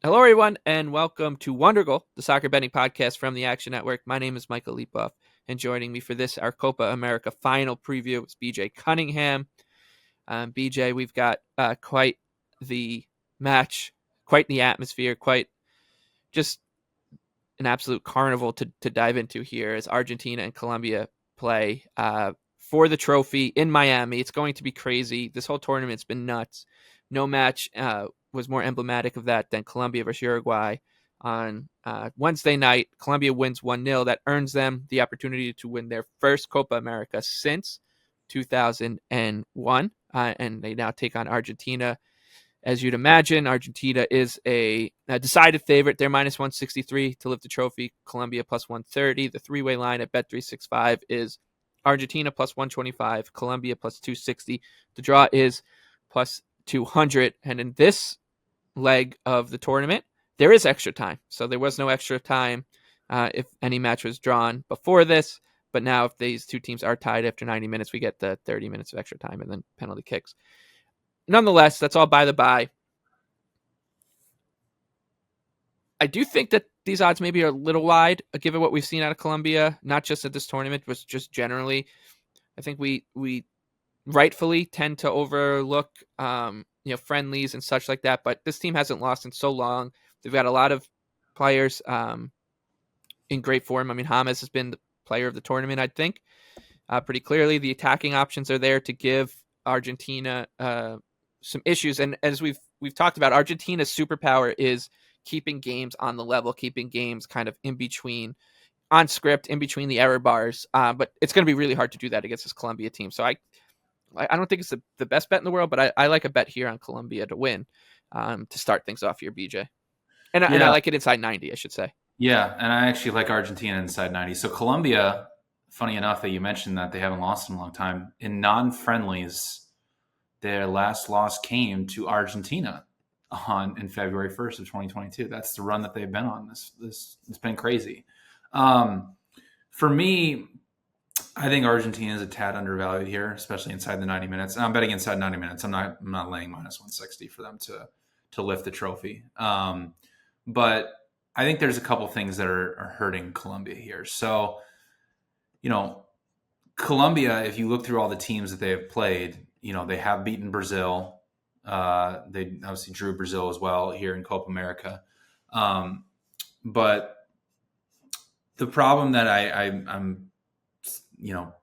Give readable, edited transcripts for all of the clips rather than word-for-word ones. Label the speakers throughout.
Speaker 1: Hello, everyone, and welcome to Wondergoal, the soccer betting podcast from the Action Network. My name is Michael Leapoff, and joining me for this, our Copa America final preview, is BJ Cunningham. BJ, we've got quite the match, quite the atmosphere, quite just an absolute carnival to dive into here as Argentina and Colombia play for the trophy in Miami. It's going to be crazy. This whole tournament's been nuts. No match was more emblematic of that than Colombia versus Uruguay on Wednesday night. Colombia wins 1-0. That earns them the opportunity to win their first Copa America since 2001. And they now take on Argentina. As you'd imagine, Argentina is a decided favorite. They're minus 163 to lift the trophy. Colombia plus 130. The three-way line at Bet365 is Argentina plus 125, Colombia plus 260. The draw is plus 200. And in this leg of the tournament, there is extra time. So there was no extra time if any match was drawn before this. But now if these two teams are tied after 90 minutes, we get the 30 minutes of extra time and then penalty kicks. Nonetheless, that's all by the by. I do think that these odds maybe are a little wide, given what we've seen out of Colombia, not just at this tournament, but just generally. I think we rightfully tend to overlook friendlies and such like that, but this team hasn't lost in so long. They've got a lot of players in great form. I mean, James has been the player of the tournament, I think, pretty clearly. The attacking options are there to give Argentina some issues, and as we've talked about, Argentina's superpower is keeping games on the level, keeping games kind of in between, on script, in between the error bars. But it's going to be really hard to do that against this Colombia team. So I don't think it's the best bet in the world, but I like a bet here on Colombia to win to start things off here, BJ. And I like it inside 90, I should say.
Speaker 2: Yeah, and I actually like Argentina inside 90. So Colombia, funny enough that you mentioned that they haven't lost in a long time. In non-friendlies, their last loss came to Argentina in February 1st of 2022. That's the run that they've been on. This it's been crazy. For me, I think Argentina is a tad undervalued here, especially inside the 90 minutes. And I'm betting inside 90 minutes. I'm not laying minus 160 for them to lift the trophy. But I think there's a couple things that are hurting Colombia here. So, Colombia, if you look through all the teams that they have played, they have beaten Brazil. They obviously drew Brazil as well here in Copa America. But the problem that I'm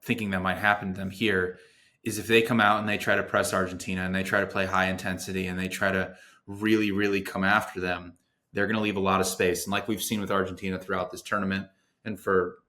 Speaker 2: thinking that might happen to them here is if they come out and they try to press Argentina and they try to play high intensity and they try to really, really come after them, they're going to leave a lot of space. And like we've seen with Argentina throughout this tournament and for,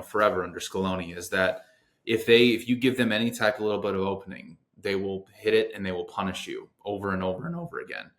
Speaker 2: forever under Scaloni, is that if you give them any type of little bit of opening, they will hit it and they will punish you over and over and over again.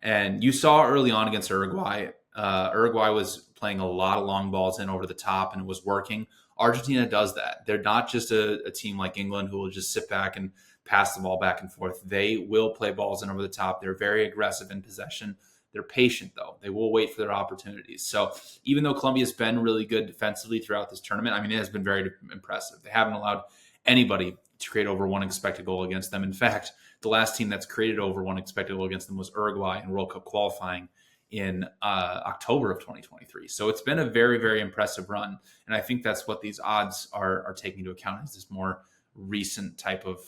Speaker 2: And you saw early on against Uruguay, Uruguay was playing a lot of long balls in over the top and it was working. Argentina does that. They're not just a team like England who will just sit back and pass the ball back and forth. They will play balls in over the top. They're very aggressive in possession. They're patient, though. They will wait for their opportunities. So even though Colombia's been really good defensively throughout this tournament, I mean, it has been very impressive. They haven't allowed anybody to create over one expected goal against them. In fact, the last team that's created over one expected goal against them was Uruguay in World Cup qualifying in October of 2023. So it's been a very, very impressive run. And I think that's what these odds are taking into account, is this more recent type of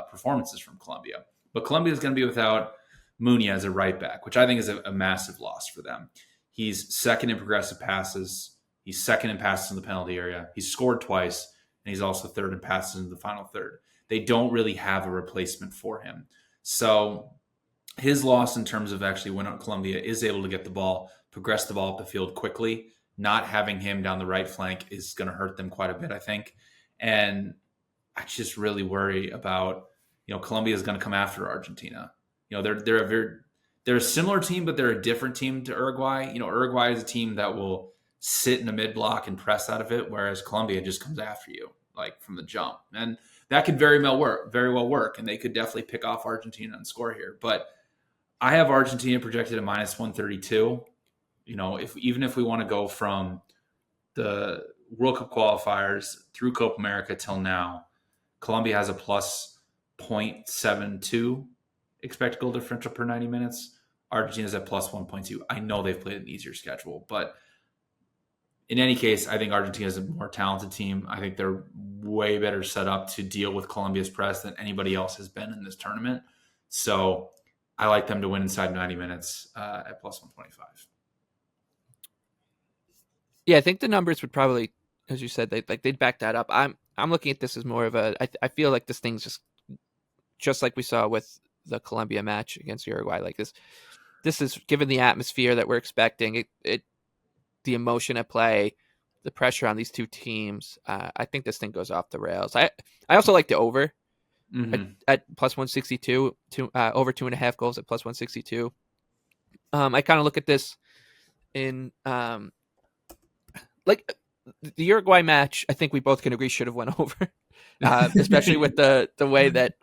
Speaker 2: performances from Colombia. But Colombia is going to be without Muñoz as a right back, which I think is a massive loss for them. He's second in progressive passes. He's second in passes in the penalty area. He's scored twice, and he's also third in passes in the final third. They don't really have a replacement for him. So his loss in terms of actually when Colombia is able to get the ball, progress the ball up the field quickly, not having him down the right flank is going to hurt them quite a bit, I think. And I just really worry about, Colombia is going to come after Argentina. They're a similar team, but they're a different team to Uruguay. Uruguay is a team that will sit in the mid block and press out of it, whereas Colombia just comes after you, like from the jump. And that could very well work. And they could definitely pick off Argentina and score here. But I have Argentina projected at minus 132. Even if we want to go from the World Cup qualifiers through Copa America till now, Colombia has a plus 0.72 expected goal differential per 90 minutes. Argentina's at plus 1.2. I know they've played an easier schedule, but in any case, I think Argentina is a more talented team. I think they're way better set up to deal with Colombia's press than anybody else has been in this tournament. So I like them to win inside 90 minutes at plus 125.
Speaker 1: Yeah, I think the numbers would probably, as you said, they'd back that up. I'm looking at this as more of a. I feel like this thing's just like we saw with the Colombia match against Uruguay. Like this is given the atmosphere that we're expecting. The emotion at play, the pressure on these two teams. I think this thing goes off the rails. I also like the over at plus 162, over 2.5 goals at plus 162. I kind of look at this in like the Uruguay match. I think we both can agree should have went over, especially with the way that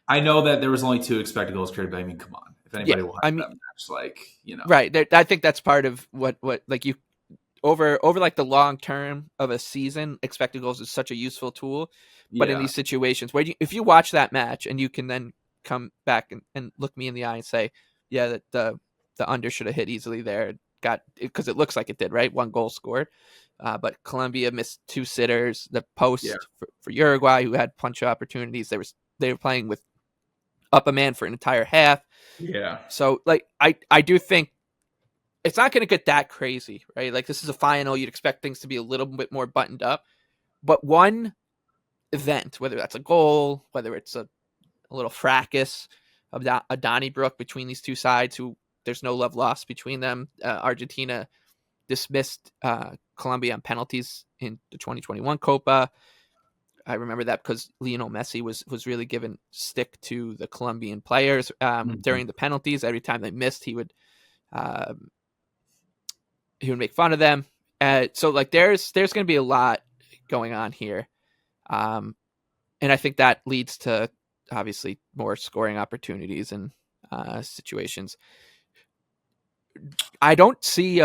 Speaker 2: I know that there was only 2 expected goals created, but I mean, come on. If anybody will have that match,
Speaker 1: right. I think that's part of what like you over like the long term of a season, expected goals is such a useful tool. But in these situations where if you watch that match and you can then come back and look me in the eye and say, yeah, that the under should have hit easily there, because it looks like it did, right? 1 goal scored. But Colombia missed 2 sitters. The post for Uruguay, who had punch opportunities, they were playing with up a man for an entire half.
Speaker 2: Yeah.
Speaker 1: So like I do think it's not going to get that crazy, right? Like this is a final. You'd expect things to be a little bit more buttoned up. But one event, whether that's a goal, whether it's a little fracas of a Donnybrook between these two sides, who there's no love lost between them. Argentina dismissed Colombia on penalties in the 2021 Copa. I remember that because Lionel Messi was really giving stick to the Colombian players during the penalties. Every time they missed, he would make fun of them. So like there's going to be a lot going on here. And I think that leads to obviously more scoring opportunities and situations. I don't see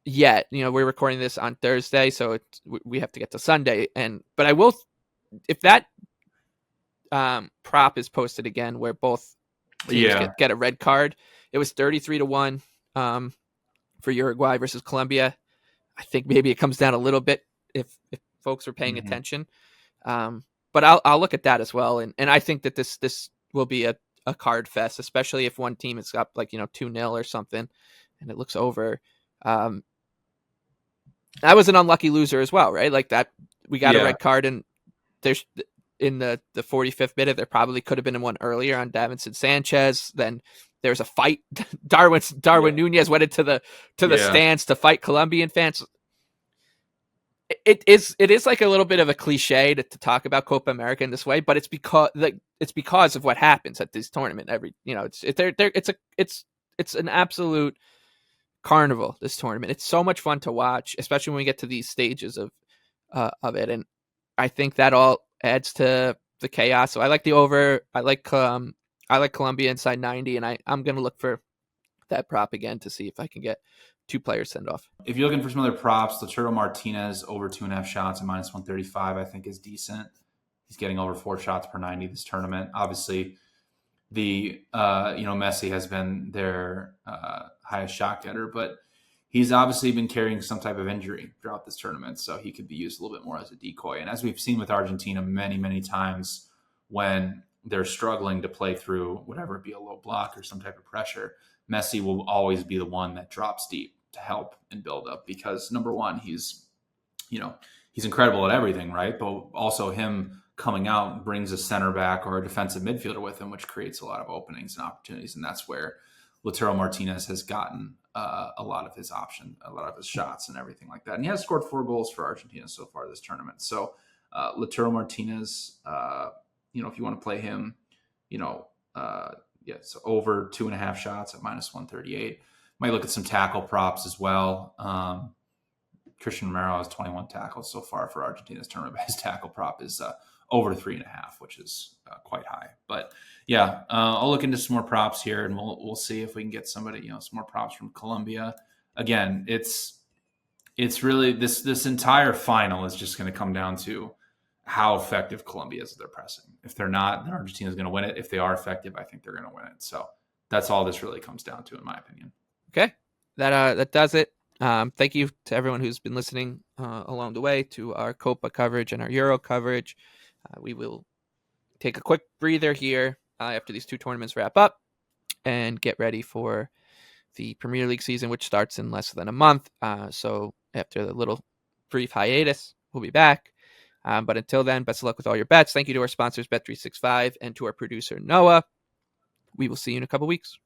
Speaker 1: yet. We're recording this on Thursday, so we have to get to Sunday. But I will, if that prop is posted again, where both teams get a red card. It was 33-1 for Uruguay versus Colombia. I think maybe it comes down a little bit if folks are paying attention. But I'll look at that as well, and I think that this will be a card fest, especially if one team is up 2-0 or something, and it looks over. I was an unlucky loser as well, right? Like that, we got a red card, and there's in the 45th minute, there probably could have been one earlier on Davinson Sanchez. Then there's a fight. Darwin Nunez went into the stands to fight Colombian fans. It is like a little bit of a cliche to talk about Copa America in this way, but it's because of what happens at this tournament. It's an absolute carnival, this tournament. It's so much fun to watch, especially when we get to these stages of it, and I think that all adds to the chaos. So I like the over. I like Colombia inside 90, and I'm going to look for that prop again to see if I can get 2 players send off.
Speaker 2: If you're looking for some other props, Lautaro Martinez over 2.5 shots at minus 135, I think is decent. He's getting over 4 shots per 90 this tournament. Obviously, the Messi has been their highest shot getter, but he's obviously been carrying some type of injury throughout this tournament, so he could be used a little bit more as a decoy. And as we've seen with Argentina many, many times when they're struggling to play through whatever it be, a low block or some type of pressure, Messi will always be the one that drops deep to help and build up, because number one, he's incredible at everything, right? But also him coming out brings a center back or a defensive midfielder with him, which creates a lot of openings and opportunities. And that's where Lautaro Martinez has gotten a lot of his shots and everything like that. And he has scored 4 goals for Argentina so far this tournament. So Lautaro Martinez, if you want to play him, so over 2.5 shots at minus 138. Might look at some tackle props as well. Christian Romero has 21 tackles so far for Argentina's tournament, but his tackle prop is over 3.5, which is quite high. But yeah, I'll look into some more props here, and we'll see if we can get somebody, some more props from Colombia. Again, it's really this entire final is just going to come down to how effective Colombia is at their pressing. If they're not, then Argentina is going to win it. If they are effective, I think they're going to win it. So That's all this really comes down to, in my opinion.
Speaker 1: Okay, that does it. Thank you to everyone who's been listening along the way to our Copa coverage and our Euro coverage. We will take a quick breather here after these two tournaments wrap up and get ready for the Premier League season, which starts in less than a month. So after the little brief hiatus, we'll be back. But until then, best of luck with all your bets. Thank you to our sponsors, Bet365, and to our producer, Noah. We will see you in a couple weeks.